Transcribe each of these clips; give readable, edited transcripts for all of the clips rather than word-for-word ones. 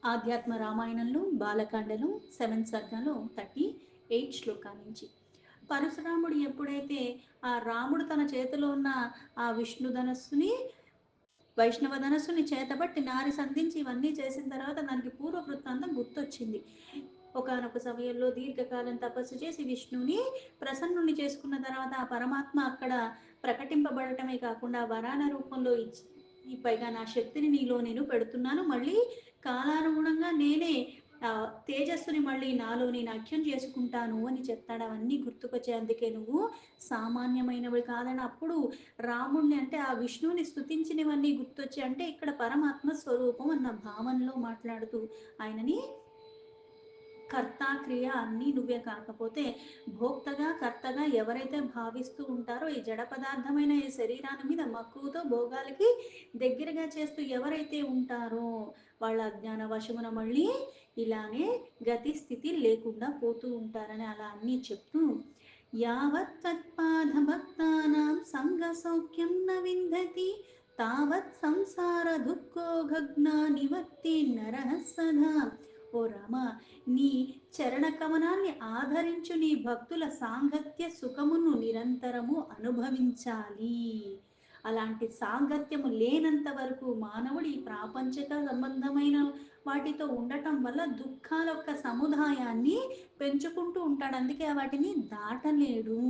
ఆధ్యాత్మ రామాయణంలో బాలకాండలో 7th సర్గలో 38 శ్లోకాల నుంచి. పరశురాముడు ఎప్పుడైతే ఆ రాముడు తన చేతిలో ఉన్న ఆ విష్ణు ధనస్సుని వైష్ణవ ధనస్సుని చేతబట్టి నారి సంధించి ఇవన్నీ చేసిన తర్వాత దానికి పూర్వ వృత్తాంతం గుర్తొచ్చింది. ఒకానొక సమయంలో దీర్ఘకాలం తపస్సు చేసి విష్ణుని ప్రసన్నుని చేసుకున్న తర్వాత ఆ పరమాత్మ అక్కడ ప్రకటింపబడటమే కాకుండా వరాన రూపంలో ఇచ్చి ఈ పైగా నా శక్తిని నీలో నేను పెడుతున్నాను, మళ్ళీ కాలానుగుణంగా నేనే తేజస్సుని మళ్ళీ నాలోని నాట్యం చేసుకుంటాను అని చెప్తాడు. అవన్నీ గుర్తుకొచ్చే, అందుకే నువ్వు సామాన్యమైనవి కాదని అప్పుడు రాముణ్ణి అంటే ఆ విష్ణువుని స్తుతించినవన్నీ గుర్తొచ్చి, అంటే ఇక్కడ పరమాత్మ స్వరూపం అన్న భావనలో మాట్లాడుతూ ఆయనని కర్త క్రియ అన్నీ నువ్వే, కాకపోతే భోక్తగా కర్తగా ఎవరైతే భావిస్తూ ఉంటారో ఈ జడ పదార్థమైన ఈ శరీరాన్ని మీద మక్కువతో భోగాలకి దగ్గరగా చేస్తూ ఎవరైతే ఉంటారో వాళ్ళ అజ్ఞాన వశమున మళ్ళీ ఇలానే గతి స్థితి లేకుండా పోతూ ఉంటారని అలా అన్నీ చెప్తూ, యావత్ తత్పాద భక్తానాం సంగ సౌఖ్యం న విందతి తావత్ సంసార దుఃఖో గగ్నా నివర్తి నరః సదా. ఓ రామ, నీ చరణ కమనాన్ని ఆధరించు నీ భక్తుల సాంగత్య సుఖమును నిరంతరము అనుభవించాలి. అలాంటి సాంగత్యము లేనంత వరకు మానవుడి ప్రాపంచిక సంబంధమైన వాటితో ఉండటం వల్ల దుఃఖాల యొక్క సముదాయాన్ని పెంచుకుంటూ ఉంటాడు, అందుకే వాటిని దాటలేడు.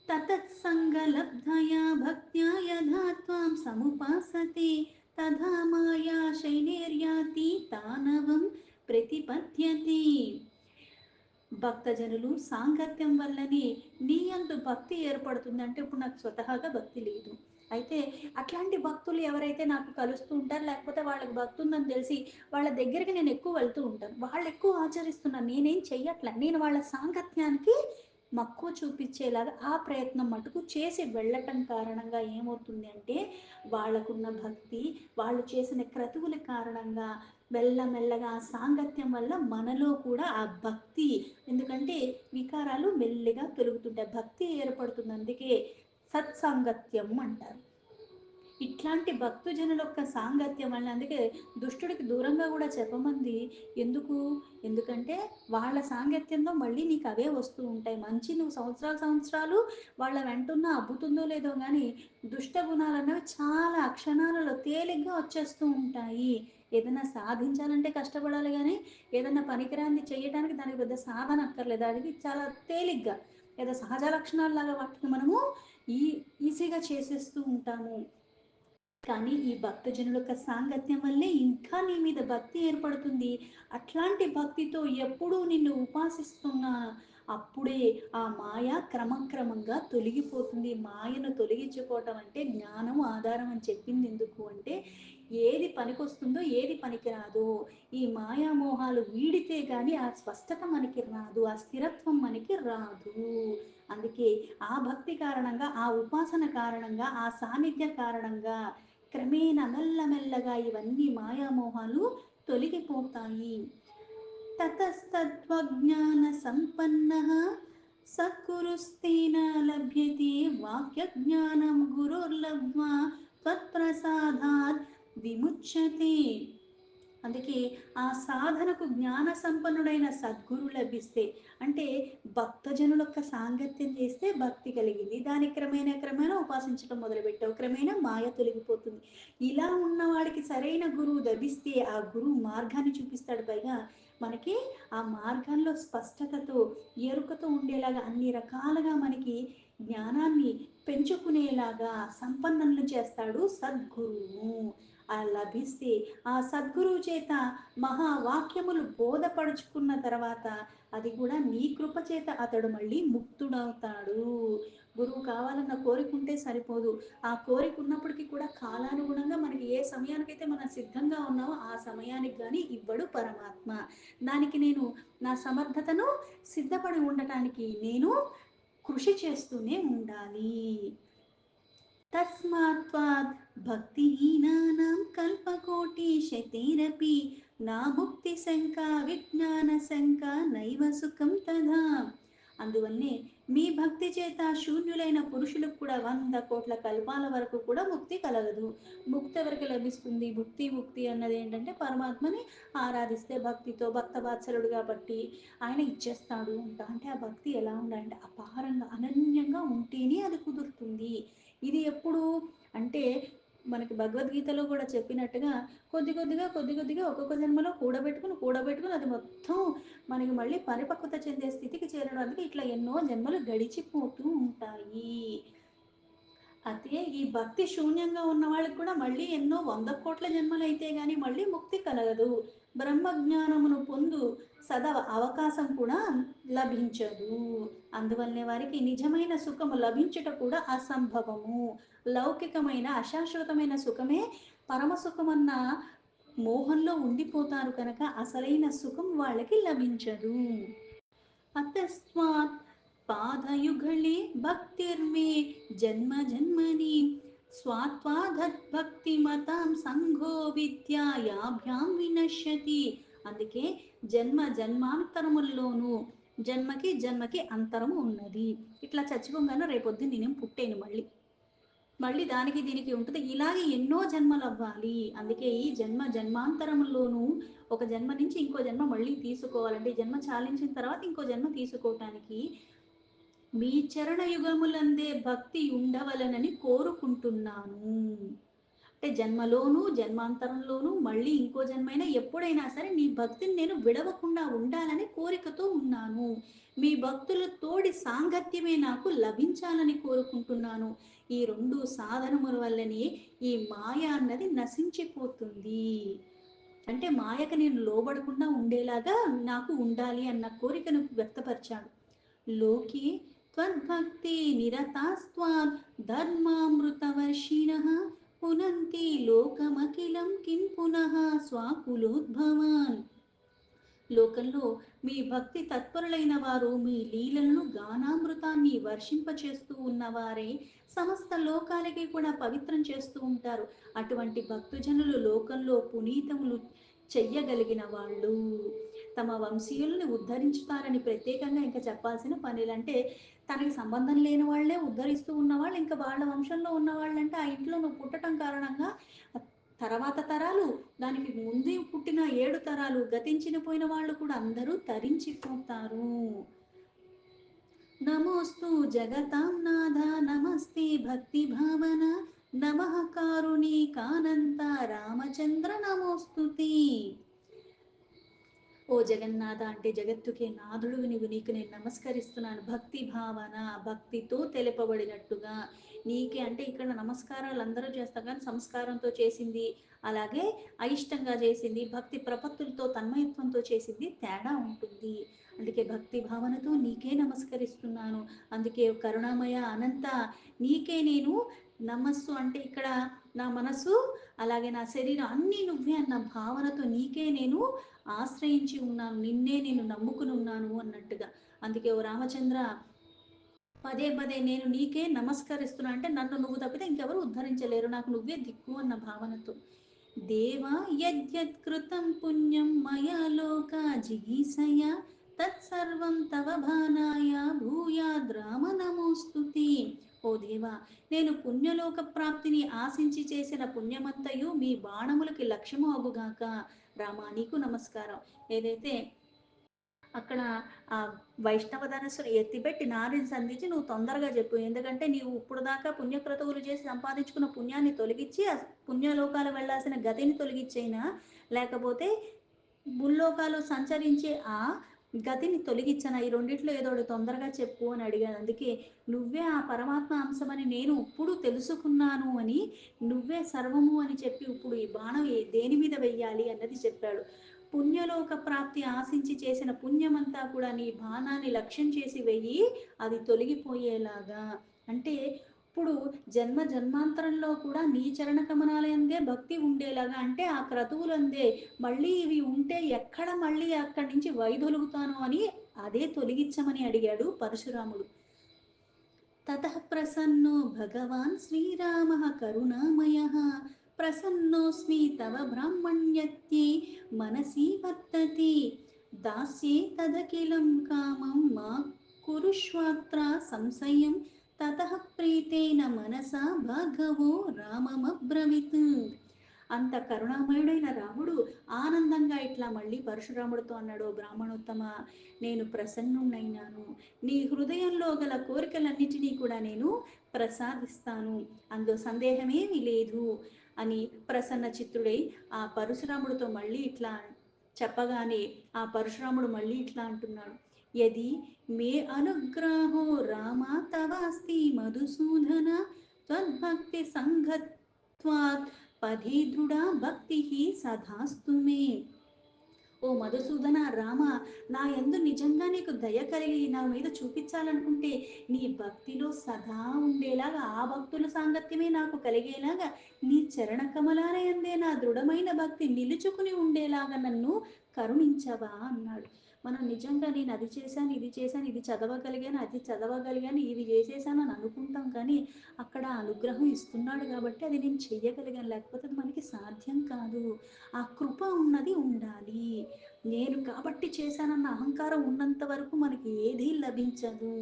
తతత్సంగలబ్ధయా భక్త్యా యథా త్వాం సముపాసతే తథా మాయా శైలేర్యాతి తానవం ప్రతిపద్యతే. భక్తజనులు సాంగత్యం వల్లనే నీ అందు భక్తి ఏర్పడుతుంది. అంటే ఇప్పుడు నాకు స్వతహాగా భక్తి లేదు, అయితే అట్లాంటి భక్తులు ఎవరైతే నాకు కలుస్తూ ఉంటారు, లేకపోతే వాళ్ళకి భక్తి ఉందని తెలిసి వాళ్ళ దగ్గరికి నేను ఎక్కువ వెళ్తూ ఉంటాను, వాళ్ళు ఎక్కువ ఆచరిస్తున్నాను, నేనేం చెయ్యట్లే, నేను వాళ్ళ సాంగత్యానికి మక్కువ చూపించేలాగా ఆ ప్రయత్నం మటుకు చేసి వెళ్ళటం కారణంగా ఏమవుతుంది అంటే వాళ్ళకున్న భక్తి, వాళ్ళు చేసిన క్రతువుల కారణంగా మెల్లమెల్లగా ఆ సాంగత్యం వల్ల మనలో కూడా ఆ భక్తి, ఎందుకంటే వికారాలు మెల్లిగా తొలుగుతుంటాయి, భక్తి ఏర్పడుతుంది, అందుకే సత్సాంగత్యం అంటారు. ఇట్లాంటి భక్తుజనుల యొక్క సాంగత్యం వల్ల, అందుకే దుష్టుడికి దూరంగా కూడా చెప్పమంది. ఎందుకు? ఎందుకంటే వాళ్ళ సాంగత్యంలో మళ్ళీ నీకు అవే వస్తూ ఉంటాయి. మంచి నువ్వు సంవత్సరాలు సంవత్సరాలు వాళ్ళ వెంటున్న అబ్బుతుందో లేదో కానీ దుష్ట గుణాలు అన్నవి చాలా క్షణాలలో తేలిగ్గా వచ్చేస్తూ ఉంటాయి. ఏదైనా సాధించాలంటే కష్టపడాలి కానీ ఏదైనా పనికిరాంది చేయడానికి దానికి పెద్ద సాధన అక్కర్లేదు, అది చాలా తేలిగ్గా ఏదో సహజ లక్షణాలలాగా వాటిని మనము ఈ ఈజీగా చేసేస్తూ ఉంటాము. కానీ ఈ భక్తజనుల యొక్క సాంగత్యం వల్లే ఇంకా నీ మీద భక్తి ఏర్పడుతుంది. అట్లాంటి భక్తితో ఎప్పుడూ నిన్ను ఉపాసిస్తున్నా అప్పుడే ఆ మాయ క్రమక్రమంగా తొలగిపోతుంది. మాయను తొలగించుకోవటం అంటే జ్ఞానం ఆధారం అని చెప్పింది ఎందుకు అంటే, ఏది పనికొస్తుందో ఏది పనికిరాదో ఈ మాయామోహాలు వీడితే కానీ ఆ స్పష్టత మనకి రాదు, ఆ స్థిరత్వం మనకి రాదు. అందుకే ఆ భక్తి కారణంగా, ఆ ఉపాసన కారణంగా, ఆ సాన్నిధ్య కారణంగా క్రమేణ మెల్లమెల్లగా ఇవన్నీ మాయామోహాలు తొలగిపోతాయి. తతస్తత్వజ్ఞాన సంపన్న సత్కురుస్తేన లభ్యతే వాక్యజ్ఞానం గురుర్లబ్ధ్వా త్వత్ప్రసాదాత్ విముచ్యతే. అందుకే ఆ సాధనకు జ్ఞాన సంపన్నుడైన సద్గురు లభిస్తే, అంటే భక్తజనుల యొక్క సాంగత్యం చేస్తే భక్తి కలిగింది, దాని క్రమేణా క్రమేణా ఉపాసించడం మొదలుపెట్టావు, క్రమేణా మాయ తొలగిపోతుంది. ఇలా ఉన్నవాడికి సరైన గురువు లభిస్తే ఆ గురువు మార్గాన్ని చూపిస్తాడు, పైగా మనకి ఆ మార్గంలో స్పష్టతతో ఎరుకతో ఉండేలాగా అన్ని రకాలుగా మనకి జ్ఞానాన్ని పెంచుకునేలాగా సంపన్నులను చేస్తాడు సద్గురువు. ఆ లభిస్తే ఆ సద్గురువు చేత మహావాక్యములు బోధపడుచుకున్న తర్వాత అది కూడా నీ కృప చేత అతడు మళ్ళీ ముక్తుడవుతాడు. గురువు కావాలన్న కోరిక ఉంటే సరిపోదు, ఆ కోరిక ఉన్నప్పటికీ కూడా కాలానుగుణంగా మనకి ఏ సమయానికైతే మనం సిద్ధంగా ఉన్నామో ఆ సమయానికి కానీ ఇవ్వడు పరమాత్మ. దానికి నేను నా సమర్థతను సిద్ధపడి ఉండటానికి నేను కృషి చేస్తూనే ఉండాలి. తస్మాత్ త్వాత్ భక్తిహీనానాం కల్పకోటిశతైరపి నా భుక్తి శంకా విజ్ఞాన శంకా నైవ సుఖం తథా. అందువల్లే మీ భక్తి చేత శూన్యులైన పురుషులకు కూడా 100 కోట్ల కల్పాల వరకు కూడా ముక్తి కలగదు. ముక్తి ఎవరికి లభిస్తుంది? ముక్తి అన్నది ఏంటంటే పరమాత్మని ఆరాధిస్తే భక్తితో భక్త వాత్సలుడు కాబట్టి ఆయన ఇచ్చేస్తాడు అంట. అంటే ఆ భక్తి ఎలా ఉండాలంటే అపారంగా అనన్యంగా ఉంటేనే అది కుదురుతుంది. ఇది ఎప్పుడు అంటే మనకి భగవద్గీతలో కూడా చెప్పినట్టుగా కొద్ది కొద్దిగా ఒక్కొక్క జన్మలో కూడబెట్టుకుని అది మొత్తం మనకి మళ్ళీ పరిపక్వత చెందే స్థితికి చేరడానికి ఇట్లా ఎన్నో జన్మలు గడిచిపోతూ ఉంటాయి. అదే ఈ భక్తి శూన్యంగా ఉన్న వాళ్ళకి కూడా మళ్ళీ ఎన్నో 100 కోట్ల జన్మలు అయితే గాని మళ్ళీ ముక్తి కలగదు. బ్రహ్మజ్ఞానమును పొందు అవకాశం కూడా లభించదు. అందువల్లనే వారికి నిజమైన సుఖము లభించుట కూడా అసంభవము. లౌకికమైన అశాశ్వతమైన సుఖమే పరమ సుఖమన్న మోహంలో ఉండిపోతారు కనుక అసలైన సుఖం వాళ్ళకి లభించదు. అతస్మాత్ పాదయుగళే భక్తిర్మే జన్మ జన్మని స్వాత్వాధద్భక్తిమతాం సంఘో విద్యాయాభ్యాం వినశ్యతి. అందుకే జన్మాంతరముల్లోనూ జన్మకి అంతరము ఉన్నది. ఇట్లా చచ్చిపోగానే రేపొద్దు నేనేం పుట్టేను మళ్ళీ దానికి దీనికి ఉంటుంది. ఇలాగే ఎన్నో జన్మలు అవ్వాలి. అందుకే ఈ జన్మాంతరములోనూ ఒక జన్మ నుంచి ఇంకో జన్మ మళ్ళీ తీసుకోవాలంటే ఈ జన్మ చాలించిన తర్వాత ఇంకో జన్మ తీసుకోవటానికి మీ చరణ యుగములందే భక్తి ఉండవలనని కోరుకుంటున్నాను. అంటే జన్మాంతరంలోనూ మళ్ళీ ఇంకో జన్మైనా ఎప్పుడైనా సరే నీ భక్తిని నేను విడవకుండా ఉండాలని కోరికతో ఉన్నాను. మీ భక్తుల తోడి సాంగత్యమే నాకు లభించాలని కోరుకుంటున్నాను. ఈ 2 సాధనముల వల్లనే ఈ మాయ అన్నది నశించిపోతుంది. అంటే మాయకు నేను లోబడకుండా ఉండేలాగా నాకు ఉండాలి అన్న కోరికను వ్యక్తపరిచాడు. లోకి త్వద్భక్తి నిరతాస్త్వాద్ ధర్మామృతవర్షిణః పునంతి లోకమఖిలం కిం పునః స్వాకులోద్భవాన్. లోకంలో మీ భక్తి తత్పరులైన వారు మీ లీలలను గానామృతాన్ని వర్షింపచేస్తూ ఉన్నవారే సమస్త లోకాలకి కూడా పవిత్రం చేస్తూ ఉంటారు. అటువంటి భక్తుజనులు లోకంలో పునీతములు చెయ్యగలిగిన వాళ్ళు తమ వంశీయుల్ని ఉద్ధరించుతారని ప్రత్యేకంగా ఇంకా చెప్పాల్సిన పనులంటే తనకి సంబంధం లేని వాళ్ళే ఉద్ధరిస్తూ ఉన్నవాళ్ళు ఇంకా వాళ్ళ వంశంలో ఉన్న వాళ్ళంటే ఆ ఇంట్లో నువ్వు పుట్టడం కారణంగా తర్వాత తరాలు దానికి ముందు పుట్టిన 7 తరాలు గతించిన పోయిన వాళ్ళు కూడా అందరూ తరించిపోతారు. నమోస్తు జగతాం నాథ నమస్తే భక్తి భావన నమః కారుణికానంత రామచంద్ర నమోస్తుతే. ఓ జగన్నాథ అంటే జగత్తుకే నాథుడు నీకు నేను నమస్కరిస్తున్నాను. భక్తి భావన భక్తితో తెలుపబడినట్టుగా నీకే అంటే ఇక్కడ నమస్కారాలు అందరూ చేస్తారు కానీ సంస్కారంతో చేసింది అలాగే అయిష్టంగా చేసింది భక్తి ప్రపత్తులతో తన్మయత్వంతో చేసింది తేడా ఉంటుంది. అందుకే భక్తి భావనతో నీకే నమస్కరిస్తున్నాను. అందుకే కరుణామయ అనంత నీకే నేను నమస్సు అంటే ఇక్కడ నా మనసు అలాగే నా శరీరం అన్నీ నువ్వే అన్న భావనతో నీకే నేను ఆశ్రయించి ఉన్నాను, నిన్నే నేను నమ్ముకుని ఉన్నాను అన్నట్టుగా. అందుకే ఓ రామచంద్ర పదే నేను నీకే నమస్కరిస్తున్నా అంటే నన్ను నువ్వు తప్పితే ఇంకెవరు ఉద్ధరించలేరు, నాకు నువ్వే దిక్కు అన్న భావనతో. దేవా యద్యత్కృతం పుణ్యం మయా లోక జిగీసయ తత్సర్వం తవ భానాయ భూయాద్ రామ నమోస్తుతే. ఓ దేవా, నేను పుణ్యలోక ప్రాప్తిని ఆశించి చేసిన పుణ్యమంతయు మీ బాణములకి లక్ష్యము అగుగాక. రామా నీకు నమస్కారం. ఏదైతే అక్కడ ఆ వైష్ణవ ధనస్సును ఎత్తిపెట్టి నారిని సంధించి నువ్వు తొందరగా చెప్పు, ఎందుకంటే నీవు ఇప్పుడు దాకా పుణ్యక్రతువులు చేసి సంపాదించుకున్న పుణ్యాన్ని తొలగించి ఆ పుణ్యలోకాలు వెళ్ళాల్సిన గతిని తొలగించైనా లేకపోతే ముల్లోకాలు సంచరించే ఆ గతిని తొలగించన ఈ రెండిట్లో ఏదో ఒకటి తొందరగా చెప్పు అని అడిగాడు. అందుకే నువ్వే ఆ పరమాత్మ అంశమని నేను ఇప్పుడు తెలుసుకున్నాను అని నువ్వే సర్వము అని చెప్పి ఇప్పుడు ఈ బాణం దేని మీద వెయ్యాలి అన్నది చెప్పాడు. పుణ్యలోక ప్రాప్తి ఆశించి చేసిన పుణ్యమంతా కూడా నీ బాణాన్ని లక్ష్యం చేసి వెయ్యి అది తొలగిపోయేలాగా. అంటే ఇప్పుడు జన్మాంతరంలో కూడా నీ చరణ కమనాలందే భక్తి ఉండేలాగా అంటే ఆ క్రతువులందే మళ్ళీ ఇవి ఉంటే ఎక్కడ మళ్ళీ అక్కడి నుంచి వైదొలుగుతాను అని అదే తొలగించమని అడిగాడు పరశురాముడు. తతః ప్రసన్నో భగవాన్ శ్రీరామః కరుణామయః ప్రసన్నోస్మి తవ బ్రాహ్మణ్యత్యే మనసి వర్తతే దాస్యే తదఖిలం కామం మా కురుష్వాత్ర సంశయం తతః ప్రీతేన మనసా భార్గవో రామమబ్రవీత్. అంత కరుణామయుడైన రాముడు ఆనందంగా ఇట్లా మళ్ళీ పరశురాముడితో అన్నాడు, "ఓ బ్రాహ్మణోత్తమ, నేను ప్రసన్నుడైనాను. నీ హృదయంలో గల కోరికలన్నిటినీ కూడా నేను ప్రసాదిస్తాను, అందులో సందేహమేమీ లేదు" అని ప్రసన్న చిత్తుడై ఆ పరశురాముడితో మళ్ళీ ఇట్లా చెప్పగానే ఆ పరశురాముడు మళ్ళీ ఇట్లా అంటున్నాడు, యది మే అనుగ్రహో రామ తవాస్తి మధుసూదన త్వద్భక్తి సంగత్వాత్ పథే దృఢా భక్తి సదాస్తు మే. ఓ మధుసూదన రామ, నా యందు నిజంగా నీకు దయ కలిగి నా మీద చూపించాలనుకుంటే నీ భక్తిలో సదా ఉండేలాగా, ఆ భక్తుల సాంగత్యమే నాకు కలిగేలాగా, నీ చరణ కమలాల యందే నా దృఢమైన భక్తి నిలుచుకుని ఉండేలాగా నన్ను కరుణించవా అన్నాడు. మనం నిజంగా నేను అది చేశాను, ఇది చేశాను, ఇది చదవగలిగాను, అది చదవగలిగాను, ఇది చేసేసాను అని అనుకుంటాం, కానీ అక్కడ అనుగ్రహం ఇస్తున్నాడు కాబట్టి అది నేను చెయ్యగలిగాను, లేకపోతే అది మనకి సాధ్యం కాదు. ఆ కృప ఉన్నది ఉండాలి. నేను కాబట్టి చేశానన్న అహంకారం ఉన్నంత వరకు మనకి ఏదీ లభించదు.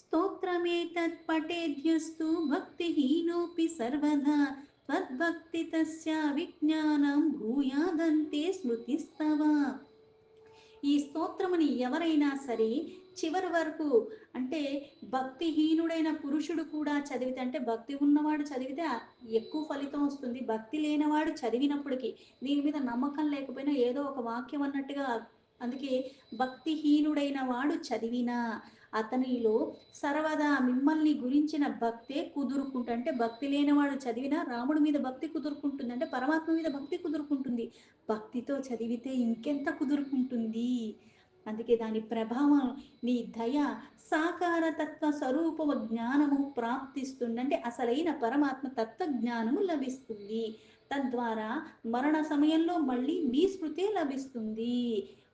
స్తోత్రమేతత్ పఠేద్యస్తు భక్తిహీనోపి సర్వదా త్వద్భక్తి తస్య విజ్ఞానం భూయాదంతే స్మృతిస్తవ. ఈ స్తోత్రముని ఎవరైనా సరే చివరి వరకు, అంటే భక్తిహీనుడైన పురుషుడు కూడా చదివితే, అంటే భక్తి ఉన్నవాడు చదివితే ఎక్కువ ఫలితం వస్తుంది. భక్తి లేనివాడు చదివినప్పటికీ దీని మీద నమ్మకం లేకపోయినా ఏదో ఒక వాక్యం అన్నట్టుగా, అందుకే భక్తిహీనుడైన వాడు చదివినా అతనిలో సర్వదా మిమ్మల్ని గురించిన భక్తే కుదురుకుంటుంది. అంటే భక్తి లేనివాడు చదివినా రాముడి మీద భక్తి కుదురుకుంటుంది, అంటే పరమాత్మ మీద భక్తి కుదురుకుంటుంది. భక్తితో చదివితే ఇంకెంత కుదురుకుంటుంది. అందుకే దాని ప్రభావం, నీ దయ సాకార తత్వ స్వరూప జ్ఞానము ప్రాప్తిస్తుంది, అంటే అసలైన పరమాత్మ తత్వ జ్ఞానము లభిస్తుంది. తద్వారా మరణ సమయంలో మళ్ళీ నీ స్మృతే లభిస్తుంది.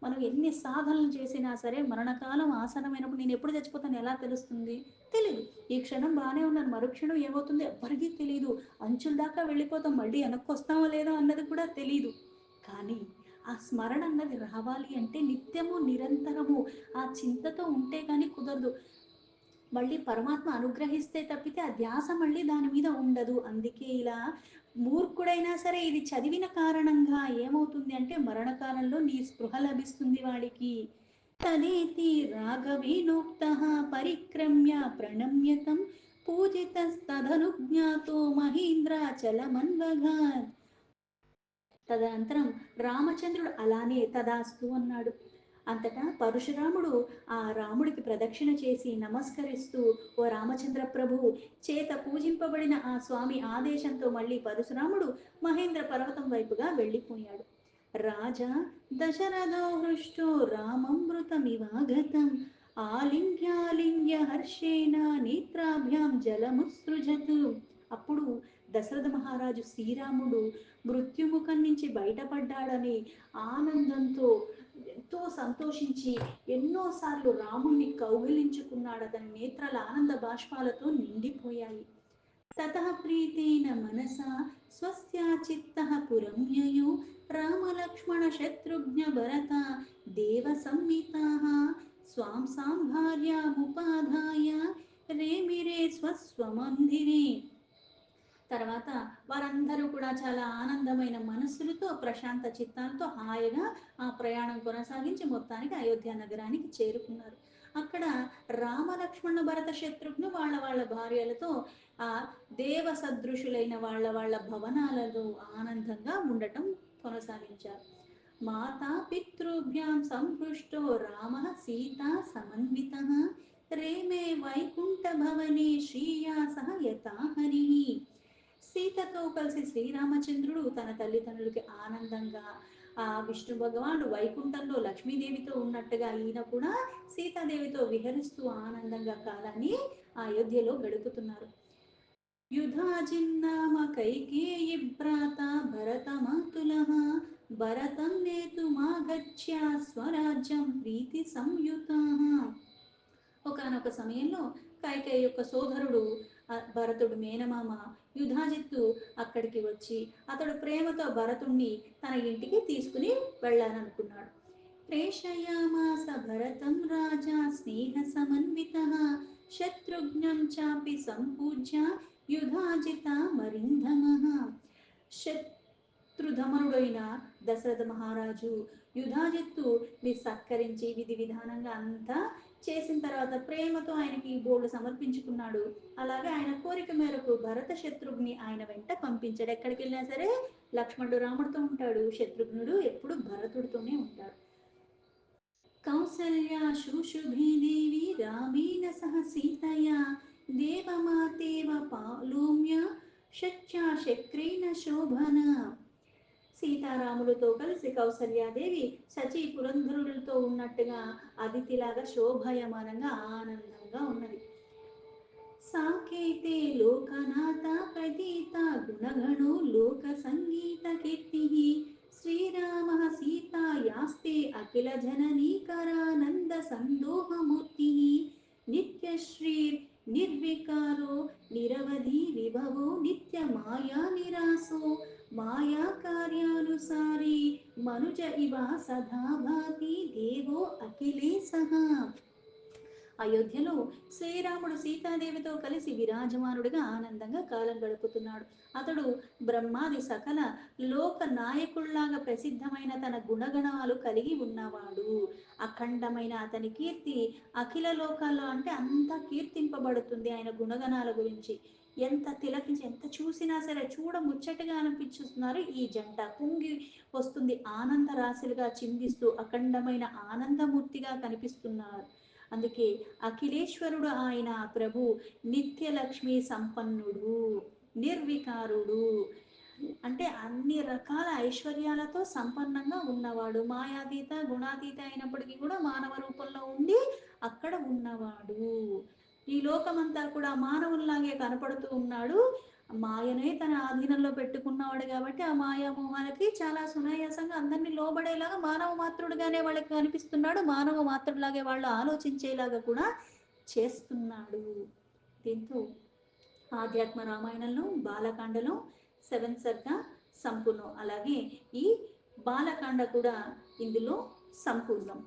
మనం ఎన్ని సాధనలు చేసినా సరే మరణకాలం ఆసనమైనప్పుడు నేను ఎప్పుడు చచ్చిపోతాను ఎలా తెలుస్తుంది? తెలియదు. ఈ క్షణం బాగానే ఉన్నాను, మరుక్షణం ఏమవుతుంది ఎవ్వరికీ తెలియదు. అంచుల దాకా వెళ్ళిపోతాం, మళ్ళీ వెనక్కి వస్తామో లేదో అన్నది కూడా తెలియదు. కానీ ఆ స్మరణ అన్నది రావాలి అంటే నిత్యము నిరంతరము ఆ చింతతో ఉంటే కానీ కుదరదు. మళ్ళీ పరమాత్మ అనుగ్రహిస్తే తప్పితే ఆ ధ్యాస మళ్ళీ దాని మీద ఉండదు. అందుకే ఇలా మూర్ఖుడైనా సరే ఇది చదివిన కారణంగా ఏమవుతుంది అంటే మరణకాలంలో నీ స్పృహ లభిస్తుంది వాడికి. తదేతి రాఘవేణోక్త పరిక్రమ్య ప్రణమ్యతం పూజితస్తదనుజ్ఞాతో మహేంద్రాచలమన్వగాత్. తదనంతరం రామచంద్రుడు అలానే తదాస్తు అన్నాడు. అంతటా పరశురాముడు ఆ రాముడికి ప్రదక్షిణ చేసి నమస్కరిస్తూ, ఓ రామచంద్ర ప్రభు చేత పూజింపబడిన ఆ స్వామి ఆదేశంతో మళ్ళీ పరశురాముడు మహేంద్ర పర్వతం వైపుగా వెళ్ళిపోయాడు. రాజా దశరథో హృష్టో రామమృతమివాగతం ఆలింగ్యాలింగ్య హర్షేణ నేత్రాభ్యాం జలముత్సృజత్. అప్పుడు దశరథ మహారాజు శ్రీరాముడు మృత్యుముఖం నుంచి బయటపడ్డాడని ఆనందంతో ఎంతో సంతోషించి ఎన్నోసార్లు రాముణ్ణి కౌగిలించుకున్నాడు. అతని నేత్రాల ఆనంద బాష్పాలతో నిండిపోయాయి. తతః ప్రీతేన మనసా స్వస్య చిత్తః పురం యయౌ రామలక్ష్మణ శత్రుఘ్న భరత దేవ సంహితాః స్వాం సాంభార్యాముపాధాయ రేమిరే స్వస్వమందిరే. తర్వాత వారందరూ కూడా చాలా ఆనందమైన మనస్సులతో ప్రశాంత చిత్తాలతో హాయిగా ఆ ప్రయాణం కొనసాగించి మొత్తానికి అయోధ్య నగరానికి చేరుకున్నారు. అక్కడ రామలక్ష్మణ భరత శత్రుఘ్ను వాళ్ళ వాళ్ళ భార్యలతో ఆ దేవ సదృశులైన వాళ్ళ వాళ్ళ భవనాలలో ఆనందంగా ఉండటం కొనసాగించారు. మాతా పితృభ్యాం సంపృష్టో రామ సీతా సమన్విత రేమే వైకుంఠ భవనే శ్రీయా సహ యథా హరి. సీతతో కలిసి శ్రీరామచంద్రుడు తన తల్లిదండ్రులకి ఆనందంగా, ఆ విష్ణు భగవానుడు వైకుంఠంలో లక్ష్మీదేవితో ఉన్నట్టుగా ఈయన కూడా సీతాదేవితో విహరిస్తూ ఆనందంగా కాలాన్ని ఆ అయోధ్యలో గడుపుతున్నారు. యుధాజిన్నామ కైకేయి భ్రాత భరతమాతులః భరతం నేతుమాగచ్య స్వరాజ్యం ప్రీతి సంయుతాః. ఒకానొక సమయంలో కైకేయి యొక్క సోదరుడు భరతుడు మేనమామ యుధాజిత్తు అక్కడికి వచ్చి అతడు ప్రేమతో భరతుణ్ణి తన ఇంటికి తీసుకుని వెళ్ళాలనుకున్నాడు. प्रेषयामास भरतं राजा स्नेहसमन्वितः शत्रुघ्नं चापि सम्पूज्य युधाजितामरिन्दमः శత్రుధమనుడైన దశరథ మహారాజు యుధాజిత్తుని సత్కరించి విధి విధానంగా అంతా చేసిన తర్వాత ప్రేమతో ఆయనకి బోర్డు సమర్పించుకున్నాడు. అలాగే ఆయన కోరిక మేరకు భరత శత్రుఘ్ని ఆయన వెంట పంపించాడు. ఎక్కడికి వెళ్ళినా సరే లక్ష్మణుడు రాముడితో ఉంటాడు, శత్రుఘ్నుడు ఎప్పుడు భరతుడితోనే ఉంటాడు. కౌసల్యా శుశుభే దేవి రామేణ సహ సీతయా దేవమాతేవ పాలోమ్య శచ్యా శక్రేణ శోభన. సీతారాములతో కలిసి కౌసల్యాదేవి సచీ పురంధరులతో ఉన్నట్టుగా అదితిలాగా శోభయమానంగా ఆనందంగా ఉన్నది. సాకేతే లోకనాథ ప్రతీత గుణగణో లోక సంగీత కీర్తి శ్రీరామ సీతాయాస్తే అఖిల జననీకరానంద సందోహమూర్తి నిత్యశ్రీ నిర్వికారో నిరవధి విభవో నిత్య మాయా నిరాసో మాయా కార్యానుసారి మనుజ ఇవ సదా భాతి దేవో అఖిలే సహా. అయోధ్యలో శ్రీరాముడు సీతాదేవితో కలిసి విరాజమానుడిగా ఆనందంగా కాలం గడుపుతున్నాడు. అతడు బ్రహ్మాది సకల లోక నాయకుల్లాగా ప్రసిద్ధమైన తన గుణగణాలు కలిగి ఉన్నవాడు. అఖండమైన అతని కీర్తి అఖిల లోకాల్లో అంటే అంత కీర్తింపబడుతుంది. ఆయన గుణగణాల గురించి ఎంత తిలకించి ఎంత చూసినా సరే చూడ ముచ్చటగా అనిపించుతున్నారు ఈ జంట. పొంగి వస్తుంది ఆనంద రాశులుగా చిందిస్తూ అఖండమైన ఆనందమూర్తిగా కనిపిస్తున్నారు. అందుకే అఖిలేశ్వరుడు ఆయన ప్రభు, నిత్యలక్ష్మి సంపన్నుడు, నిర్వికారుడు, అంటే అన్ని రకాల ఐశ్వర్యాలతో సంపన్నంగా ఉన్నవాడు, మాయాతీత గుణాతీత అయినప్పటికీ కూడా మానవ రూపంలో ఉండి అక్కడ ఉన్నవాడు. ఈ లోకమంతా కూడా మానవుల్లాగే కనపడుతూ ఉన్నాడు. మాయనే తన ఆధీనంలో పెట్టుకున్నవాడు కాబట్టి ఆ మాయా మోహాలకి చాలా సునాయాసంగా అందరినీ లోబడేలాగా మానవ మాత్రుడుగానే వాళ్ళకి కనిపిస్తున్నాడు. మానవ మాత్రుడిలాగే వాళ్ళు ఆలోచించేలాగా కూడా చేస్తున్నాడు. దీంతో ఆధ్యాత్మ రామాయణంలో బాలకాండలో సెవెన్ సర్గా సంపూర్ణం. అలాగే ఈ బాలకాండ కూడా ఇందులో సంపూర్ణం.